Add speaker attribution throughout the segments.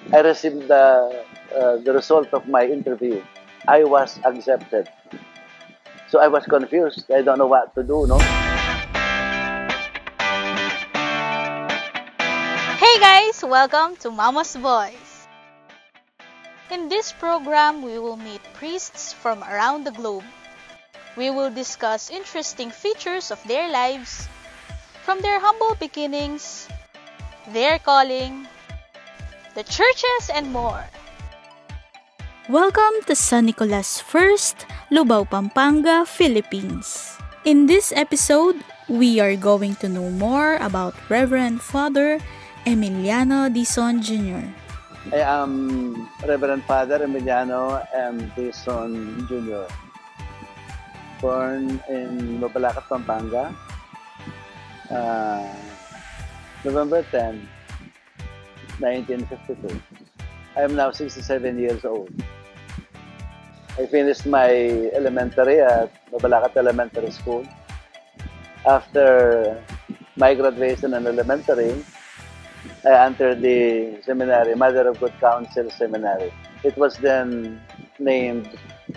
Speaker 1: I received the result of my interview. I was accepted. So I was confused. I don't know what to do, no?
Speaker 2: Hey guys! Welcome to Mama's Voice. In this program, we will meet priests from around the globe. We will discuss interesting features of their lives, from their humble beginnings, their calling, the churches, and more.
Speaker 3: Welcome to San Nicolas First, Lubao, Pampanga, Philippines. In this episode, we are going to know more about Reverend Father Emiliano Dizon Jr.
Speaker 1: I am Reverend Father Emiliano M. Dizon Jr. Born in Mabalacat, Pampanga, November 10, 1952. I am now 67 years old. I finished my elementary at Mabalacat Elementary School. After my graduation in elementary, I entered the seminary, Mother of Good Counsel Seminary. It was then named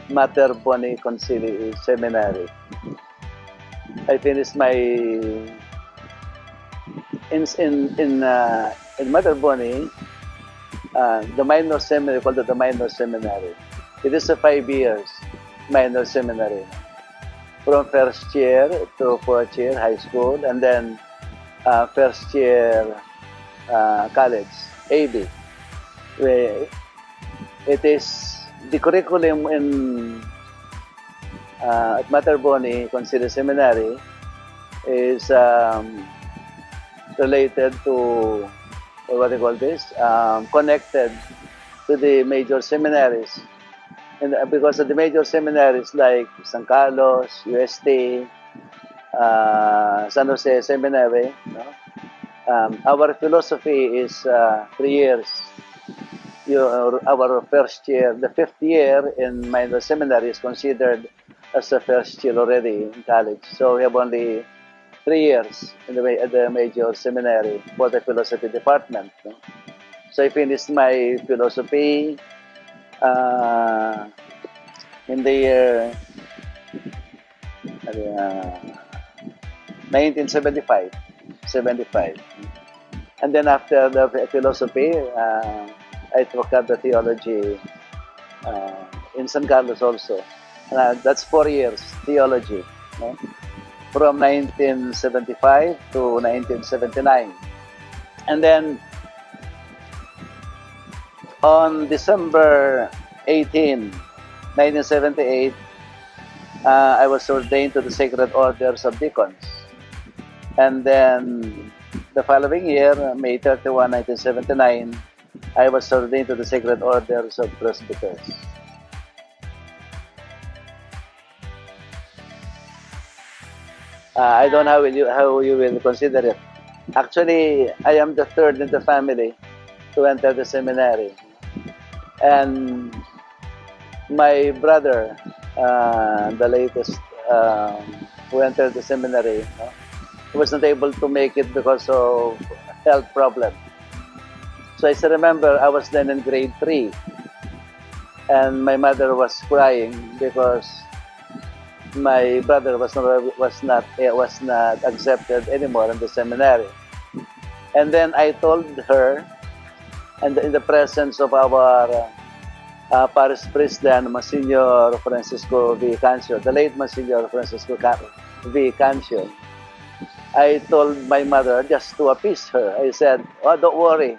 Speaker 1: Mater Boni Concilii Seminary. I finished my in Mater Boni, the minor seminary called the minor seminary. It is a 5 years minor seminary, from first year to fourth year high school, and then first year college, AB. It is the curriculum in at Mater Boni Concilii Seminary is related to, or what do you call this, connected to the major seminaries. And because of the major seminaries like San Carlos, UST, San Jose Seminary, no? Our philosophy is 3 years. Our first year, the 5th year in minor seminary is considered as the first year already in college. So we have only 3 years in the major seminary for the philosophy department. No? So I finished my philosophy in the year 1975. And then after the philosophy, I took up the theology in San Carlos also. That's 4 years, theology, no? From 1975 to 1979. And then on December 18, 1978, I was ordained to the Sacred Orders of Deacons. And then the following year, May 31, 1979, I was ordained to the Sacred Orders of Presbyters. I don't know how you will consider it. Actually, I am the third in the family to enter the seminary. And my brother, the latest who entered the seminary, he was not able to make it because of health problem. So I still remember I was then in grade 3, and my mother was crying because my brother was not accepted anymore in the seminary. And then I told her, and in the presence of our parish priest then, Monsignor Francisco V. Cancio, the late Monsignor Francisco V. Cancio, I told my mother just to appease her. I said, "Oh, don't worry.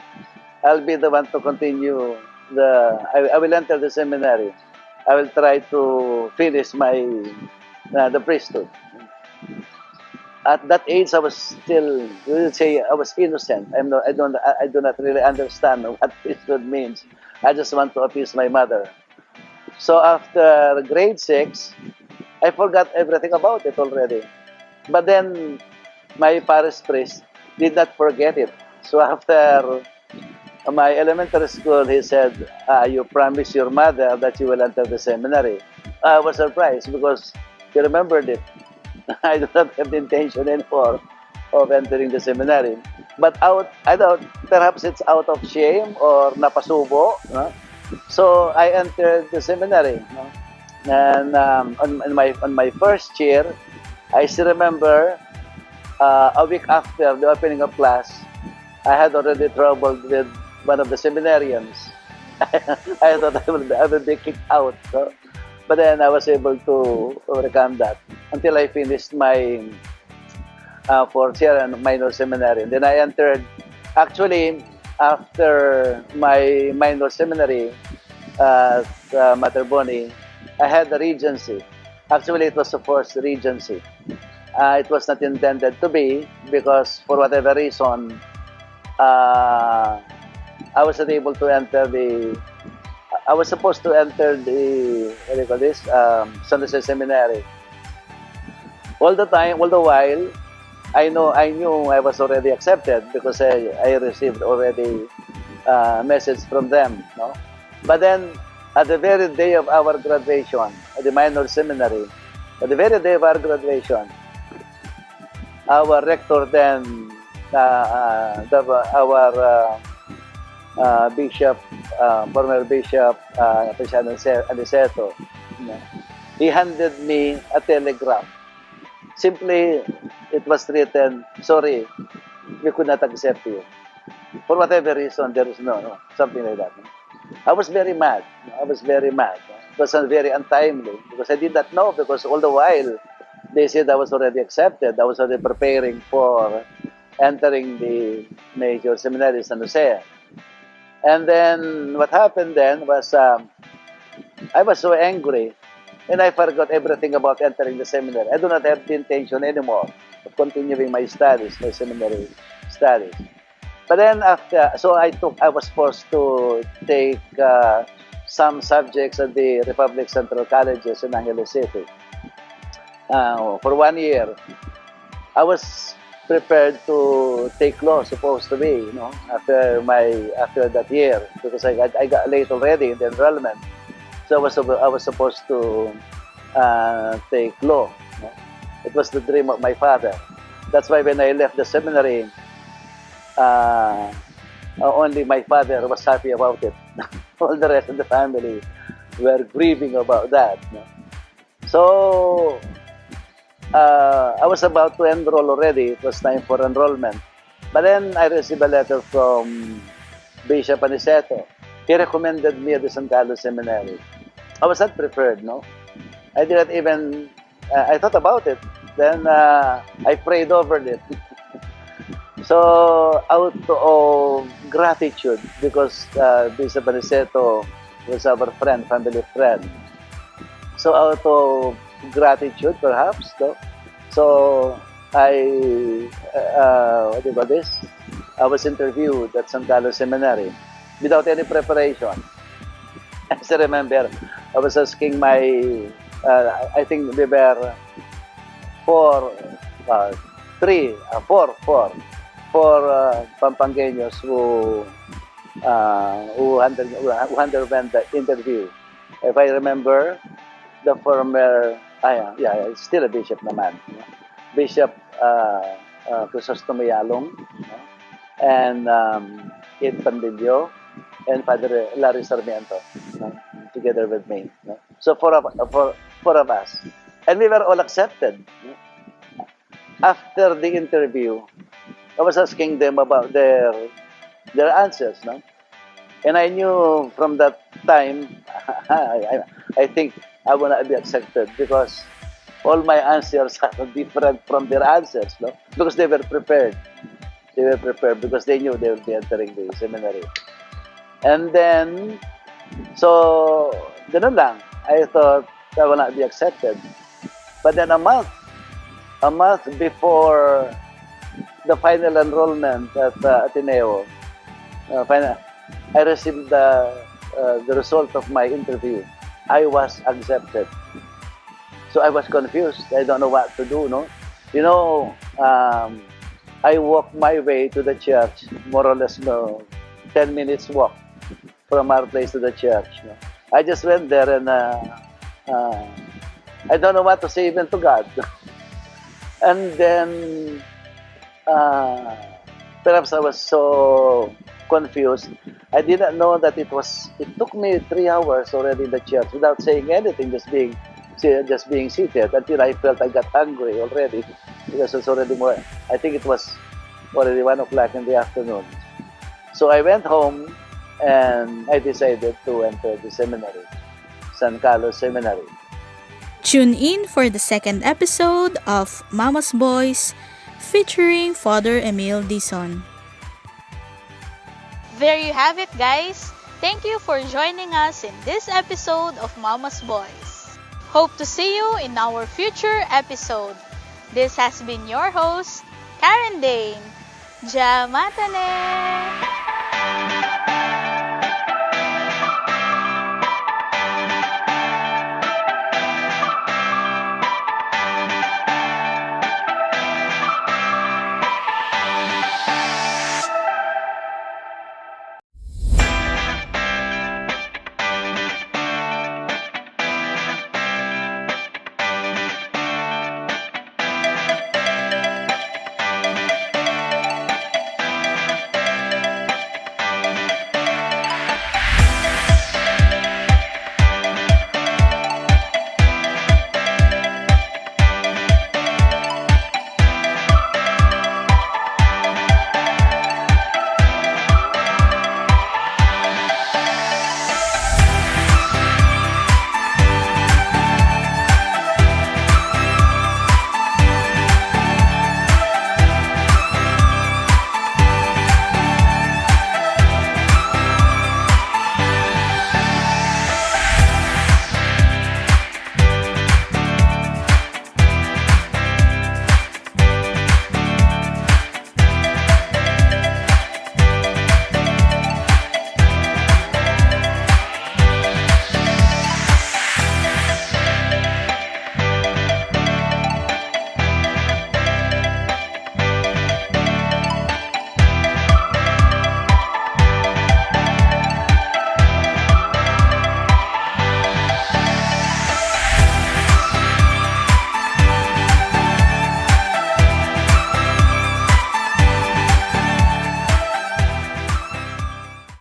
Speaker 1: I'll be the one to continue I will enter the seminary. I will try to finish the priesthood." At that age, I was still, you would say, I was innocent. I do not really understand what priesthood means. I just want to appease my mother. So after grade 6, I forgot everything about it already. But then my parish priest did not forget it. So after my elementary school, he said, "You promised your mother that you will enter the seminary." I was surprised because he remembered it. I do not have the intention anymore of entering the seminary. But I don't, perhaps it's out of shame or napasubo. No? So I entered the seminary. No? And on my first year, I still remember a week after the opening of class, I had already troubled with one of the seminarians. I thought I would be kicked out. So. But then I was able to overcome that until I finished my fourth year and minor seminary. And then I entered, actually, after my minor seminary at Materboni, I had the regency. Actually, it was the first regency. It was not intended to be because for whatever reason, I was not able to enter the. I was supposed to enter the what do you call this? San Jose Seminary. All the while, I knew I was already accepted because I received already message from them. No, but then at the very day of our graduation at the minor seminary, at the very day of our graduation, our rector then, our bishop, former bishop, Aniceto, he handed me a telegram. Simply, it was written, sorry, we could not accept you. For whatever reason, there is no something like that. I was very mad. I was very mad. It was very untimely because I did not know, because all the while they said I was already accepted. I was already preparing for entering the major seminary, San Jose. And then what happened then was I was so angry and I forgot everything about entering the seminary. I do not have the intention anymore of continuing my studies, my seminary studies. But then after, so I was forced to take some subjects at the Republic Central Colleges in Angeles City. For 1 year, I was prepared to take law, supposed to be, after that year, because I got late already in the enrollment. So I was supposed to take law. It was the dream of my father. That's why when I left the seminary, only my father was happy about it. All the rest of the family were grieving about that. So I was about to enroll already. It was time for enrollment. But then I received a letter from Bishop Aniceto. He recommended me at the San Carlos Seminary. I was not prepared, I did not even, I thought about it. Then I prayed over it. So out of gratitude, because Bishop Aniceto was our friend, family friend. So out of gratitude, perhaps, so I, what do you call this? I was interviewed at San Carlos Seminary without any preparation. I still remember, I was asking my, I think there were four Pampangueños who underwent the interview. If I remember, the former, still a bishop naman, Bishop Crisostomo Yalong, and Kate Pandillo, and Father Larry Sarmiento, together with me. So four of us. And we were all accepted. After the interview, I was asking them about their answers. And I knew from that time, I think I will not be accepted because all my answers are different from their answers. Because they were prepared. They were prepared because they knew they would be entering the seminary. And then, so, ganun lang. I thought I will not be accepted. But then a month before the final enrollment at Ateneo, I received the result of my interview. I was accepted. So I was confused. I don't know what to do, I walked my way to the church, more or less, 10 minutes walk from our place to the church. I just went there and I don't know what to say even to God. And then perhaps I was so confused. I didn't know that it took me 3 hours already in the church without saying anything, just being seated until I felt I got hungry already because it's already more. I think it was already 1 o'clock in the afternoon. So I went home and I decided to enter the seminary, San Carlos Seminary.
Speaker 3: Tune in for the second episode of Mama's Boys featuring Father Emil Dizon.
Speaker 2: There you have it, guys. Thank you for joining us in this episode of Mama's Boys. Hope to see you in our future episode. This has been your host, Karen Dane. Jamatane!